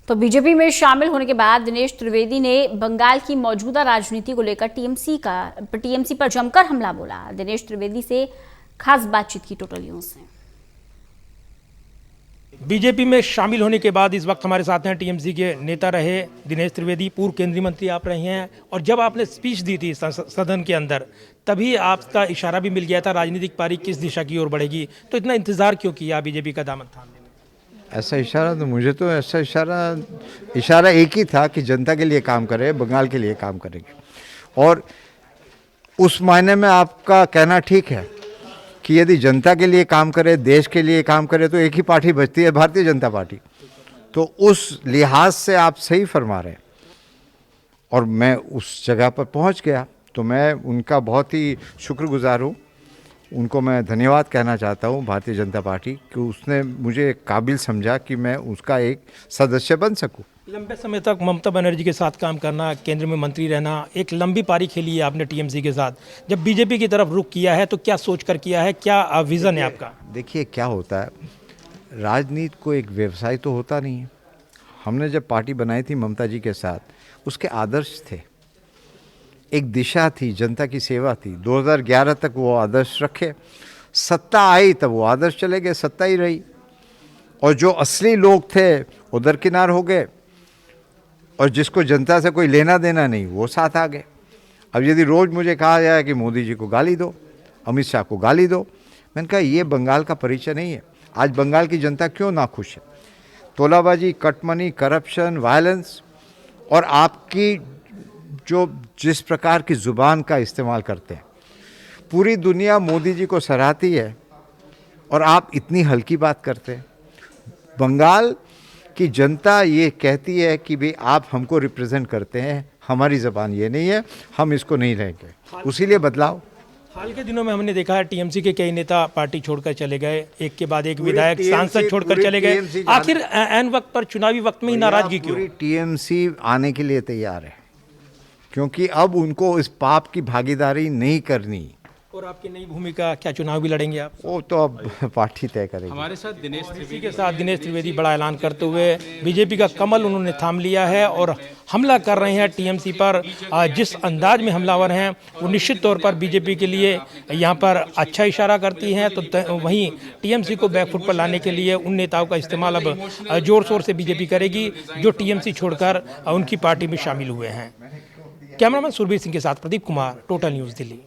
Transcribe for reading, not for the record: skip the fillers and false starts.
तो बीजेपी में शामिल होने के बाद दिनेश त्रिवेदी ने बंगाल की मौजूदा राजनीति को लेकर टीएमसी पर जमकर हमला बोला। दिनेश त्रिवेदी से खास बातचीत की टोटल न्यूज ने। बीजेपी में शामिल होने के बाद इस वक्त हमारे साथ हैं टीएमसी के नेता रहे दिनेश त्रिवेदी, पूर्व केंद्रीय मंत्री आप रहे हैं, और जब आपने स्पीच दी थी सदन के अंदर तभी आपका इशारा भी मिल गया था राजनीतिक पारी किस दिशा की ओर बढ़ेगी, तो इतना इंतजार क्यों किया बीजेपी का दामन थामने में? ऐसा इशारा तो मुझे तो ऐसा इशारा एक ही था कि जनता के लिए काम करे, बंगाल के लिए काम करेंगे। और उस मायने में आपका कहना ठीक है कि यदि जनता के लिए काम करे, देश के लिए काम करे तो एक ही पार्टी बचती है, भारतीय जनता पार्टी। तो उस लिहाज से आप सही फरमा रहे हैं और मैं उस जगह पर पहुंच गया, तो मैं उनका बहुत ही शुक्रगुजार हूँ। उनको मैं धन्यवाद कहना चाहता हूँ भारतीय जनता पार्टी कि उसने मुझे काबिल समझा कि मैं उसका एक सदस्य बन सकूँ। लंबे समय तक ममता बनर्जी के साथ काम करना, केंद्र में मंत्री रहना, एक लंबी पारी खेली है आपने टीएमसी के साथ। जब बीजेपी की तरफ रुख किया है तो क्या सोचकर किया है, क्या विज़न है आपका? देखिए क्या होता है, राजनीति को एक व्यवसाय तो होता नहीं है। हमने जब पार्टी बनाई थी ममता जी के साथ, उसके आदर्श थे, एक दिशा थी, जनता की सेवा थी। 2011 तक वो आदर्श रखे, सत्ता आई तब वो आदर्श चले गए, सत्ता ही रही। और जो असली लोग थे वो दरकिनार हो गए और जिसको जनता से कोई लेना देना नहीं वो साथ आ गए। अब यदि रोज़ मुझे कहा जाए कि मोदी जी को गाली दो, अमित शाह को गाली दो, मैंने कहा ये बंगाल का परिचय नहीं है। आज बंगाल की जनता क्यों नाखुश है? तोलाबाजी, कटमनी, करप्शन, वायलेंस और आपकी जो जिस प्रकार की ज़ुबान का इस्तेमाल करते हैं, पूरी दुनिया मोदी जी को सराहती है और आप इतनी हल्की बात करते हैं। बंगाल की जनता ये कहती है कि भाई आप हमको रिप्रेजेंट करते हैं, हमारी ज़बान ये नहीं है, हम इसको नहीं रहेंगे, उसी लिए बदलाव। हाल के दिनों में हमने देखा है टीएमसी के कई नेता पार्टी छोड़कर चले गए, एक के बाद एक विधायक, सांसद छोड़कर चले गए। आखिर ऐन वक्त पर, चुनावी वक्त में ही नाराजगी क्यों? पूरी टीएमसी आने के लिए तैयार है क्योंकि अब उनको इस पाप की भागीदारी नहीं करनी। और आपकी नई भूमिका क्या, चुनाव भी लड़ेंगे आप? वो तो अब पार्टी तय करेगी। हमारे साथ दिनेश त्रिवेदी के साथ दिनेश त्रिवेदी बड़ा ऐलान करते हुए बीजेपी का कमल उन्होंने थाम लिया है और हमला कर रहे हैं टीएमसी पर। जिस अंदाज में हमलावर हैं वो निश्चित तौर पर बीजेपी के लिए यहाँ पर अच्छा इशारा करती हैं। तो वहीं टीएमसी को बैकफुट पर लाने के लिए उन नेताओं का इस्तेमाल अब जोर शोर से बीजेपी करेगी जो टीएमसी छोड़कर उनकी पार्टी में शामिल हुए हैं। कैमरामैन सुरभीर सिंह के साथ प्रदीप कुमार, टोटल न्यूज़ दिल्ली।